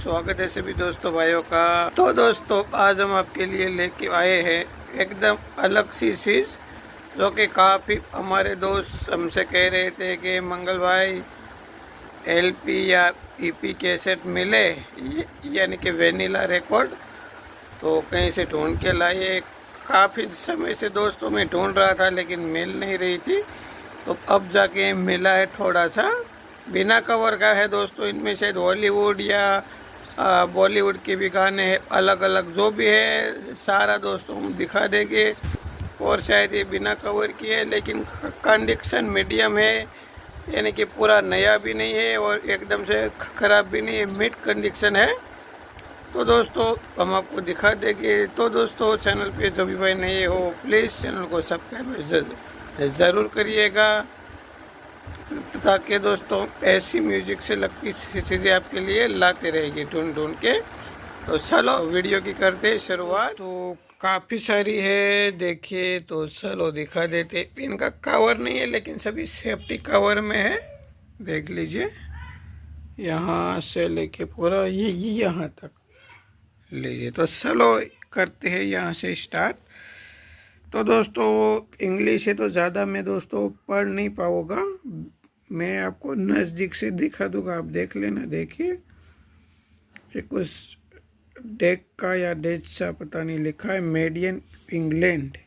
स्वागत है सभी दोस्तों भाइयों का। तो दोस्तों आज हम आपके लिए लेके आए हैं एकदम अलग सी चीज़, जो कि काफ़ी हमारे दोस्त हमसे कह रहे थे कि मंगल भाई एलपी या ईपी कैसेट मिले, यानी कि वेनिला रिकॉर्ड, तो कहीं से ढूंढ के लाए। काफ़ी समय से दोस्तों मैं ढूंढ रहा था लेकिन मिल नहीं रही थी, तो अब जाके मिला है। थोड़ा सा बिना कवर का है दोस्तों। इनमें शायद हॉलीवुड या बॉलीवुड के भी गाने हैं, अलग अलग जो भी है सारा दोस्तों हम दिखा देंगे। और शायद ये बिना कवर की है लेकिन कंडीशन मीडियम है, यानी कि पूरा नया भी नहीं है और एकदम से ख़राब भी नहीं है, मिड कंडीशन है। तो दोस्तों हम आपको दिखा देंगे। तो दोस्तों चैनल पे जो भी भाई नए हो प्लीज़ चैनल को सब्सक्राइब ज़रूर करिएगा, ताकि दोस्तों ऐसी म्यूजिक से लगती चीज़ें आपके लिए लाते रहेगी ढूंढ ढूंढ के। तो चलो वीडियो की करते हैं शुरुआत। तो काफ़ी सारी है, देखिए तो चलो दिखा देते। इनका कवर नहीं है लेकिन सभी सेफ्टी कवर में है, देख लीजिए। यहाँ से लेके पूरा ये यहाँ तक लीजिए। तो चलो करते हैं यहाँ से स्टार्ट। तो दोस्तों इंग्लिश है तो ज़्यादा मैं दोस्तों पढ़ नहीं पाऊँगा, मैं आपको नज़दीक से दिखा दूंगा, आप देख लेना। देखिए ये कुछ डेक का या डेच सा पता नहीं लिखा है, मेड इन इंग्लैंड।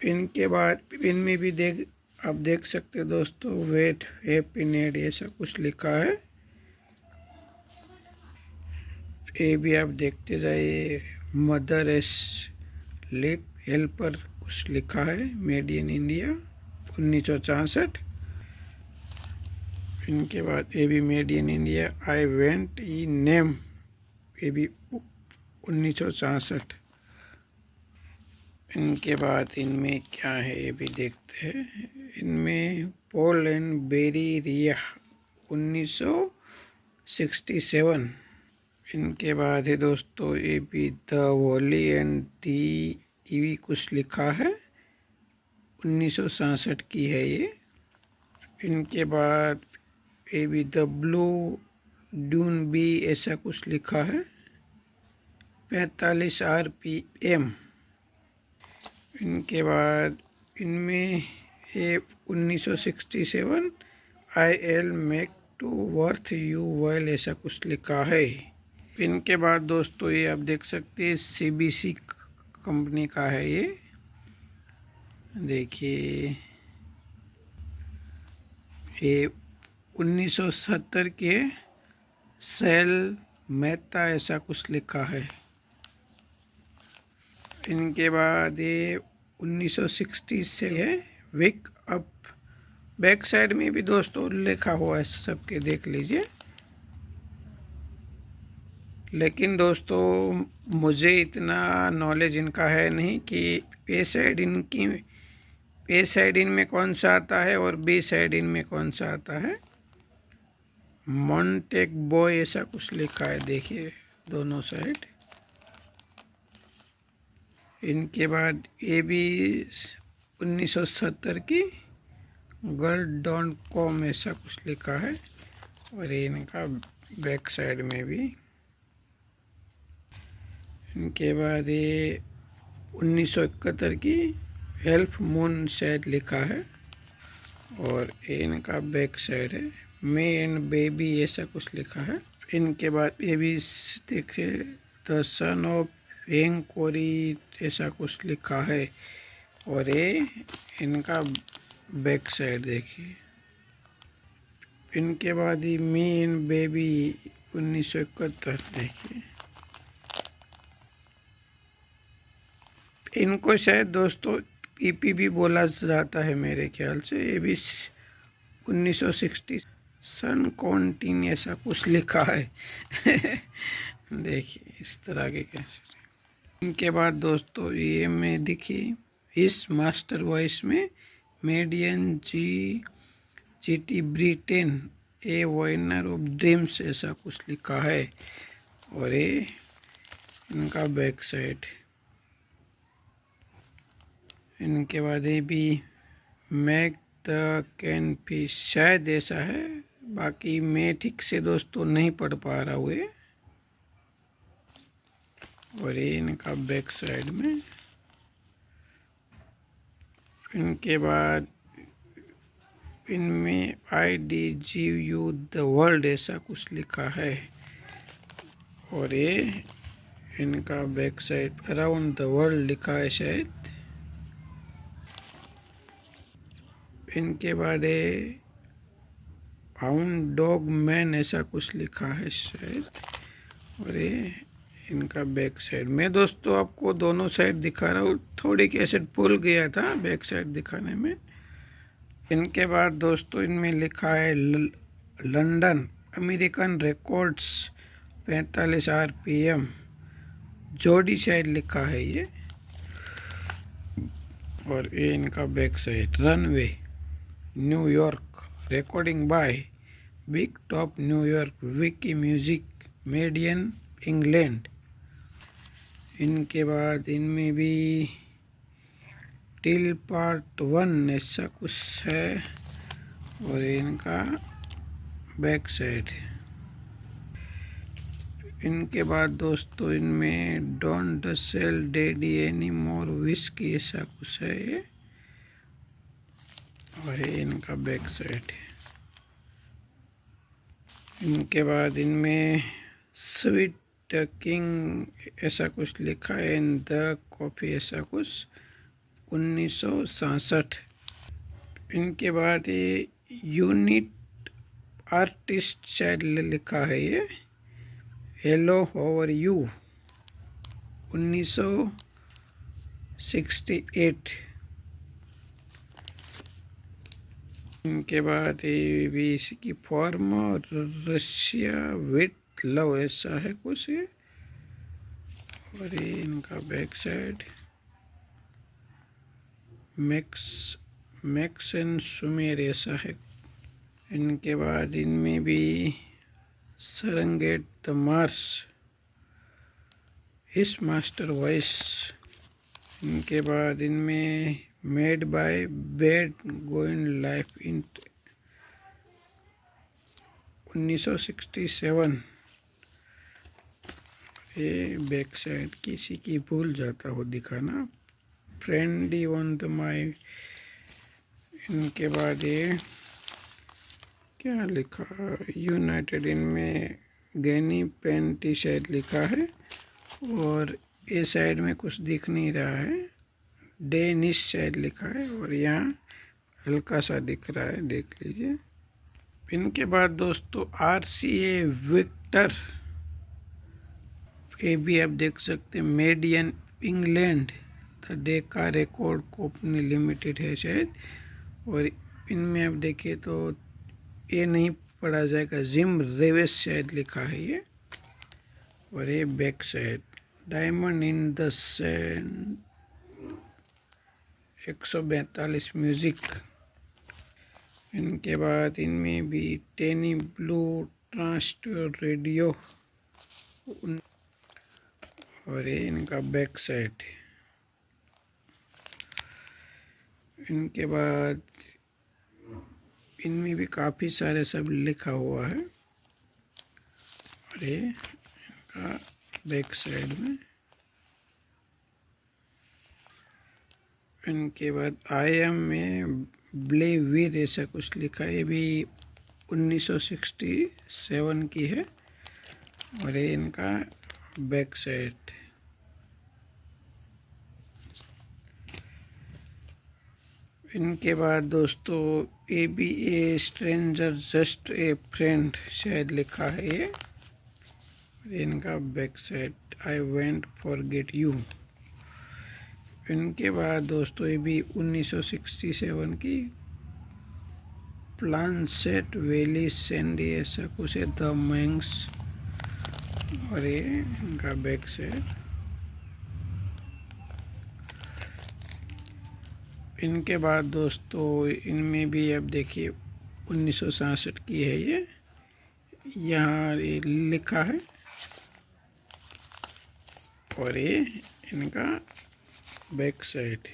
इनके बाद इनमें भी आप देख सकते हो दोस्तों, वेट हैप्पी नेड ऐसा कुछ लिखा है। ये भी आप देखते जाइए, मदर एस लिप हेल्पर कुछ लिखा है, मेड इन इंडिया 1964। इनके बाद ये भी made in India, I went E name, ये भी 1964। इनके बाद इनमें क्या है ये भी देखते हैं। इनमें पॉल एंड बेरी रिया 1967। इनके बाद है दोस्तों ये भी the volley and the EV कुछ लिखा है, 1967 की है ये। इनके बाद ये भी द ब्लू ड्यून बी ऐसा कुछ लिखा है, 45 RPM। इनके बाद इनमें ये 1967 I L make to worth you well ऐसा कुछ लिखा है। इनके बाद दोस्तों ये आप देख सकते हैं CBC कंपनी का है ये, देखिए ये 1970 के सेल मेहता ऐसा कुछ लिखा है। इनके बाद ये 1960 से है, विक अप। बैक साइड में भी दोस्तों लिखा हुआ है सबके, देख लीजिए। लेकिन दोस्तों मुझे इतना नॉलेज इनका है नहीं कि ए साइड इनमें कौन सा आता है और बी साइड इनमें कौन सा आता है। मॉन्टेक बॉय ऐसा कुछ लिखा है, देखिए दोनों साइड। इनके बाद ये भी 1970 की गर्ल डॉट कॉम ऐसा कुछ लिखा है, और ये इनका बैक साइड में भी। इनके बाद ये 1971 की हेल्प मून शायद लिखा है, और ये इनका बैक साइड है, मे एंड बेबी ऐसा कुछ लिखा है। इनके बाद ये भी देखिए द सन ऑफ हेंग कोरी ऐसा कुछ लिखा है, और ये इनका बैक साइड देखिए। इनके बाद ही मी एंड बेबी 1971 देखिए। इनको शायद दोस्तों EP भी बोला जाता है मेरे ख्याल से। ये भी 1960 सन कॉन्टीन ऐसा कुछ लिखा है देखिए इस तरह के कैसे। इनके बाद दोस्तों ये में देखिए इस मास्टर वॉइस में made in GT Britain a winner of dreams ऐसा कुछ लिखा है, और ये इनका बैक साइड। इनके बाद ये भी मैक द कैन फिश शायद ऐसा है, बाकी मैं ठीक से दोस्तों नहीं पढ़ पा रहा हूँ ये। और ये इनका बैक साइड में। इनके बाद इनमें IDGU द वर्ल्ड ऐसा कुछ लिखा है। और ये इनका back side around the world लिखा है शायद। इनके बाद ये हाउंड डॉग मैन ऐसा कुछ लिखा है शायद। और ये इनका बैक साइड। मैं दोस्तों आपको दोनों साइड दिखा रहा हूँ, थोड़ी कैसेट भूल गया था बैक साइड दिखाने में। इनके बाद दोस्तों इनमें लिखा है लंदन अमेरिकन रिकॉर्ड्स 45 RPM जोड़ी शायद लिखा है ये। और ये इनका back side runway New York recording by big top New York Vicky music made in England. इनके बाद इनमें भी टिल पार्ट 1 ऐसा कुछ है। और इनका बैक साइड। इनके बाद दोस्तों इनमें don't sell daddy any more whisky ऐसा कुछ है ये। और ये इनका बैक साइड। इनके बाद इनमें स्वीट किंग ऐसा कुछ लिखा है। इन द कॉफ़ी ऐसा कुछ 1967। इनके बाद ये यूनिट आर्टिस्ट शायद लिखा है ये। Hello how are you 1968। इनके बाद ये भी इसकी फॉर्म और रशिया विथ लव ऐसा है कुछ ये। और ये इनका back side Max and Summer ऐसा है। इनके बाद इनमें भी सरंगेट the Mars his master voice. इनके बाद इनमें made by bed going life in 1967। ये बैक साइड किसी की भूल जाता हो दिखाना। फ्रेंडी ऑन द माई। इनके बाद ये क्या लिखा यूनाइटेड। इनमें गैनी पेंटी शायद लिखा है। और ये साइड में कुछ दिख नहीं रहा है, डेनिश शायद लिखा है। और यहाँ हल्का सा दिख रहा है, देख लीजिए। इनके बाद दोस्तों RCA विक्टर ये भी आप देख सकते हैं। Made in England the day का रिकॉर्ड कंपनी लिमिटेड है शायद। और इनमें आप देखिए तो ये नहीं पढ़ा जाएगा, जिम रेवेस शायद लिखा है ये। और ये back side diamond in the sand 142 music. इनके बाद इनमें भी टेनी ब्लू ट्रांसटर रेडियो। और ये इनका बैक साइड। इनके बाद इनमें भी काफ़ी सारे सब लिखा हुआ है। और ये इनका बैक साइड में। इनके बाद IM में ब्लेवीर ऐसा कुछ लिखा है। ये भी 1967 की है। और ये इनका बैक साइड। इनके बाद दोस्तों ABA stranger just a friend शायद लिखा है ये। इनका back side I went forget you. इनके बाद दोस्तों ये भी 1967 की प्लानसेट वैली सैंडी ऐसा कुछ है द मैंग्स। और ये इनका बैक साइड। इनके बाद दोस्तों इनमें भी अब देखिए 1967 की है ये। यहाँ ये लिखा है। और ये इनका बैक साइड।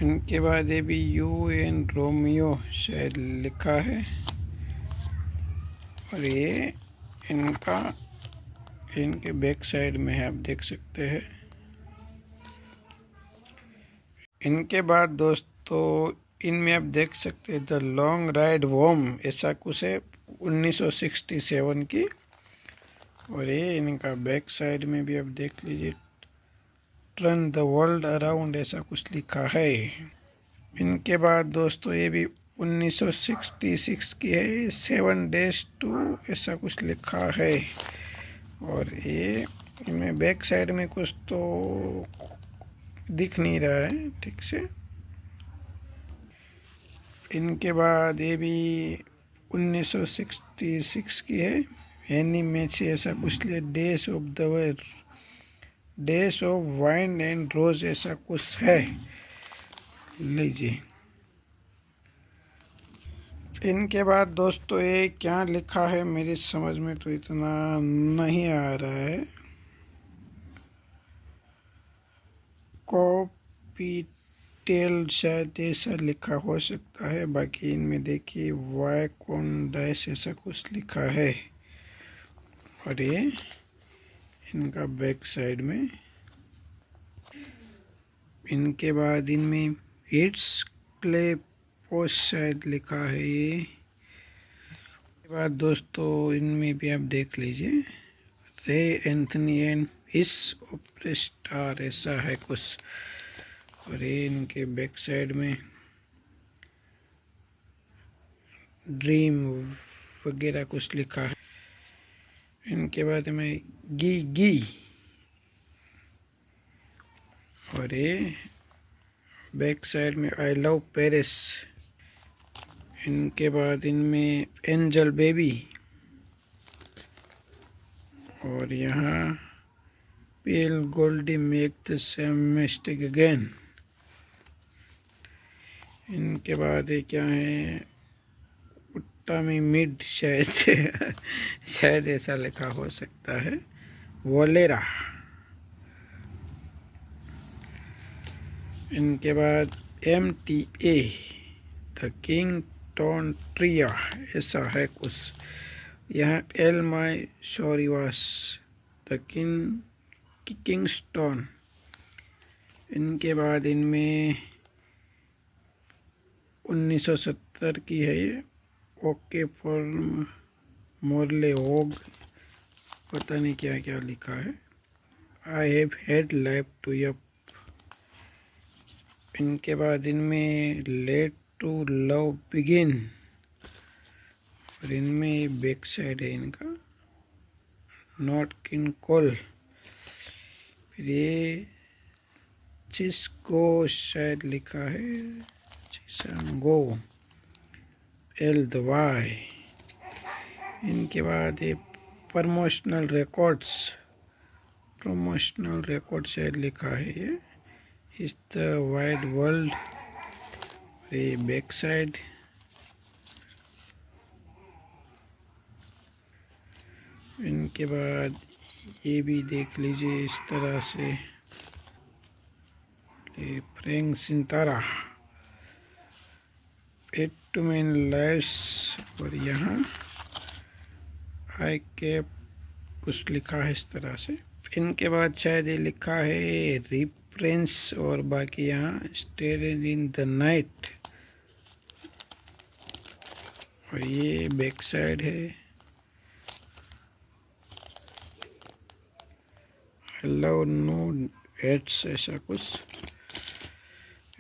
इनके बाद ये भी यू एन रोमियो शायद लिखा है। और ये इनके बैक साइड में है, आप देख सकते हैं। इनके बाद दोस्तों इनमें आप देख सकते हैं द लॉन्ग राइड होम, ऐसा कुछ है 1967 की। और ये इनका बैक साइड में भी आप देख लीजिए, टर्न द वर्ल्ड अराउंड, ऐसा कुछ लिखा है। इनके बाद दोस्तों ये भी 1966 की है, 7 days to, ऐसा कुछ लिखा है। और ये इनमें बैक साइड में कुछ तो दिख नहीं रहा है ठीक से। इनके बाद ये भी 1966 की है, एनी मैच ऐसा कुछ ले, डेज ऑफ वाइन एंड रोज, ऐसा कुछ है, लीजिए। इनके बाद दोस्तों ये क्या लिखा है मेरी समझ में तो इतना नहीं आ रहा है। कॉपीटेल शायद ऐसा लिखा हो सकता है। बाकी इनमें देखिए वाई कॉन डैश ऐसा कुछ लिखा है। और ये इनका बैक साइड में। इनके बाद इनमें इट्स क्ले पोस्ट शायद लिखा है ये। इसके बाद दोस्तों इनमें भी आप देख लीजिए रे एंथनी एंड इस ऑफ स्टार, ऐसा है कुछ। और ये इनके बैक साइड में ड्रीम वगैरह कुछ लिखा है। इनके बाद में गी और ये बैक साइड में आई लव पेरिस। इनके बाद इनमें एंजल बेबी। और यहाँ pale Goldie make the same mistake again. इनके बाद ये क्या है, उत्तामी मिड शायद शायद ऐसा लिखा हो सकता है, वोलेरा। इनके बाद MTA द किंग टोन ट्रिया, ऐसा है कुछ। यहाँ एल माई शोरीवास द किंगस्टोन। इनके बाद इनमें 1970 की है ये, ओके फॉर मोरले होग, पता नहीं क्या क्या लिखा है। I have had life to yup. इनके बाद इनमें लेट टू लव बिगिन। और इनमें बैक साइड है इनका नॉट किन कॉल। फिर ये चिस्को शायद लिखा है, चिसंगो एल दवाई। इनके बाद ये प्रमोशनल रिकॉर्ड शायद लिखा है ये, इस द वाइड वर्ल्ड। ये बैक साइड। इनके बाद ये भी देख लीजिए इस तरह से, ये फ्रैंक सिंतारा 8 to main lives। और यहाँ आई कैप कुछ लिखा है इस तरह से। इनके बाद शायद ये लिखा है रिफ्रेंस। और बाकी यहाँ स्टेरिंग इन द नाइट। और ये बैक साइड है, हेलो नो हेड्स, ऐसा कुछ।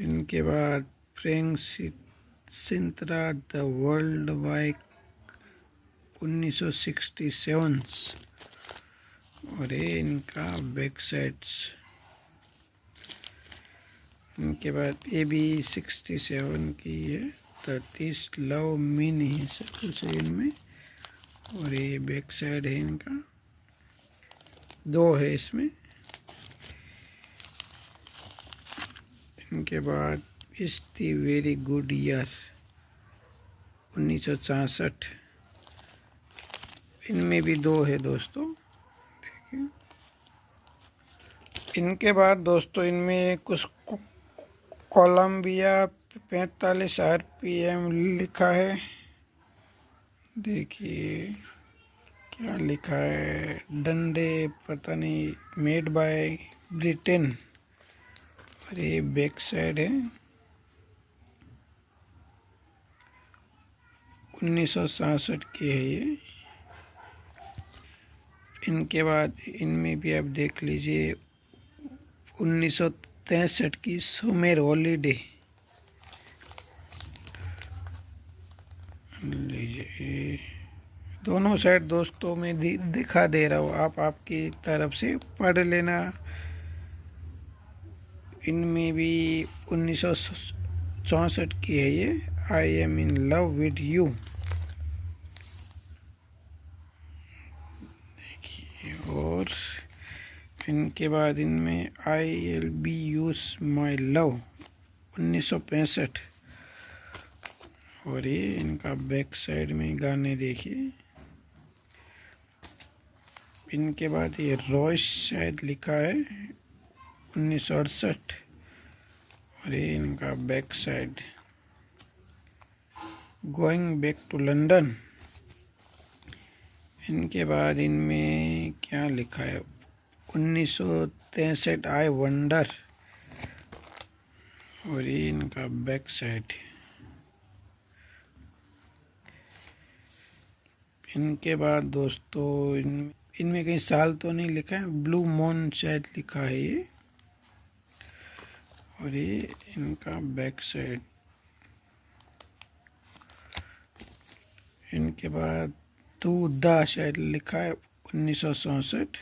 इनके बाद फ्रैंक सिंत्रा द वर्ल्ड वाइड 1967। और ये इनका बैक साइड्स। इनके बाद ये भी 67 की है, 30 लव मी नहीं सब कुछ है इनमें। और ये बैक साइड है इनका, 2 है इसमें। इनके बाद इस दी वेरी गुड ईयर 1966। इनमें भी 2 है दोस्तों, देखिए। इनके बाद दोस्तों इनमें कुछ कोलंबिया 45 RPM लिखा है। देखिए क्या लिखा है, डंडे पता नहीं, मेड बाय ब्रिटेन। और ये बैक साइड है, 1967 की है ये। इनके बाद इनमें भी आप देख लीजिए 1963 की सुमेर हॉलीडे। लीजिए दोनों साइड दोस्तों में दिखा दे रहा हूँ, आप आपकी तरफ से पढ़ लेना। इनमें भी 1964 की है ये, I am in love with you. और इनके बाद इनमें I L B use my love 1965। और ये इनका बैक साइड में गाने देखिए। इनके बाद ये रॉयस शायद लिखा है 1968। और ये इनका back side, going back to London. इनके बाद इनमें क्या लिखा है, 1963 आई वंडर। और ये इनका बैक साइड। इनके बाद दोस्तों इनमें कहीं साल तो नहीं लिखा है, ब्लू मून शायद लिखा है ये। और ये इनका बैक साइड। इनके बाद तू दा शायद लिखा है 1964।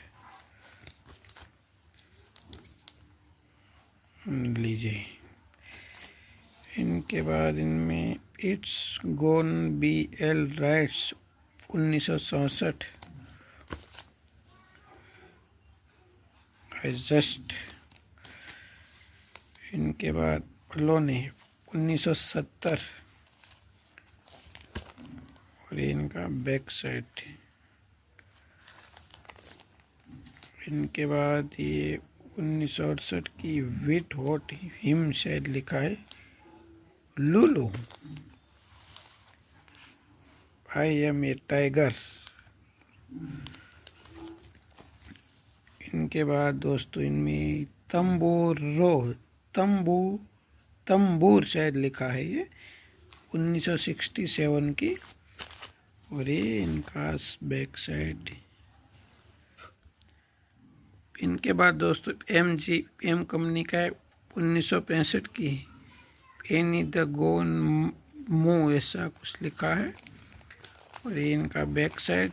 लीजिए इनके बाद इनमें it's gonna be L rights 1964। I just. इनके बाद अलोने 1970। और इनका बैक साइड। इनके बाद ये 1968 की विट हॉट हिम शायद लिखा है, Lulu I am a tiger. इनके बाद दोस्तों इनमें तंबूर शायद लिखा है ये 1967 की। और ये इनका बैक साइड। इनके बाद दोस्तों MGM कंपनी का है 1965 की, एनी द गोन मो ऐसा कुछ लिखा है। और ये इनका बैक साइड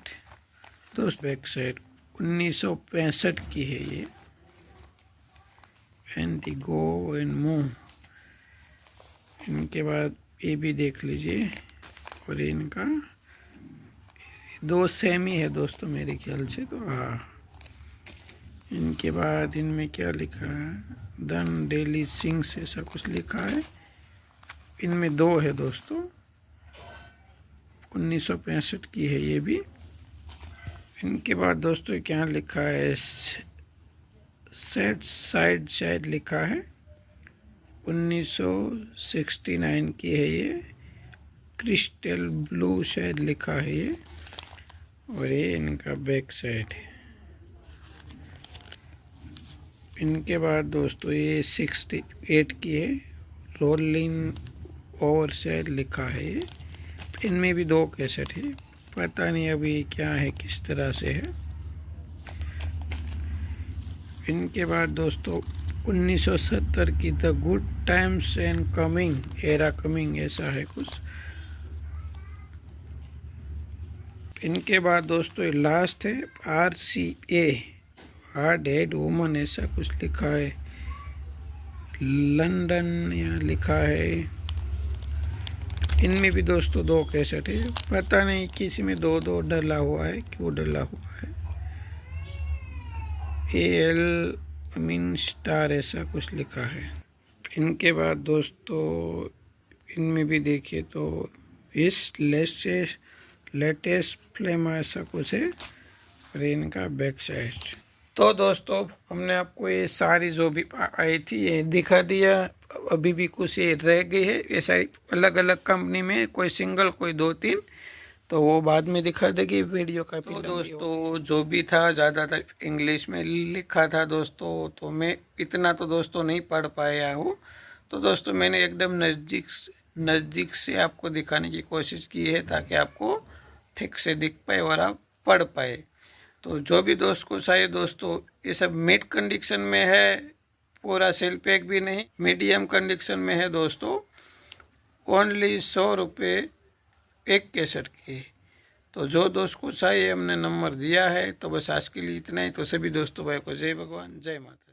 दोस्त, बैक साइड 1965 की है ये, एंड द गो एंड मो। इनके बाद ये भी देख लीजिए। और इनका दो सेम ही है दोस्तों मेरे ख्याल से तो। हाँ, इनके बाद इनमें क्या लिखा है, दन डेली सिंग्स ऐसा कुछ लिखा है। इनमें दो है दोस्तों, 1965 की है ये भी। इनके बाद दोस्तों क्या लिखा है, सेट साइड शायद लिखा है 1969 की है ये, क्रिस्टल ब्लू शायद लिखा है ये। और ये इनका बैक साइड। इनके बाद दोस्तों ये 68 की है, रोलिंग ओवर शायद लिखा है ये। इनमें भी दो कैसेट है, पता नहीं अभी क्या है किस तरह से है। इनके बाद दोस्तों 1970 की the good times and coming era coming ऐसा है कुछ। इनके बाद दोस्तों लास्ट है RCA हार्ड हेड वुमन ऐसा कुछ लिखा है, लंदन यहाँ लिखा है। इनमें भी दोस्तों दो कैसेट है, पता नहीं किसी में दो दो डला हुआ है, क्यों डला हुआ है। AL मीन स्टार ऐसा कुछ लिखा है। इनके बाद दोस्तों इनमें भी देखिए तो इस लेटेस्ट फ्लेम ऐसा कुछ है। और इनका बैक साइड। तो दोस्तों हमने आपको ये सारी जो भी आई थी ये दिखा दिया। अभी भी कुछ ये रह गई है, ये सारी अलग अलग कंपनी में, कोई सिंगल कोई 2-3, तो वो बाद में दिखा देगी। वीडियो का तो दोस्तों जो भी था ज़्यादातर इंग्लिश में लिखा था दोस्तों, तो मैं इतना तो दोस्तों नहीं पढ़ पाया हूँ। तो दोस्तों मैंने एकदम नज़दीक से आपको दिखाने की कोशिश की है ताकि आपको ठीक से दिख पाए और आप पढ़ पाए। तो जो भी दोस्त को चाहिए दोस्तों, ये सब मिड कंडीशन में है, पूरा सेल पैक भी नहीं, मीडियम कंडीशन में है दोस्तों। ओनली 100 रुपये एक कैसेट के। तो जो दोस्त को चाहिए हमने नंबर दिया है। तो बस आज के लिए इतना ही। तो सभी दोस्तों भाई को जय भगवान, जय माता।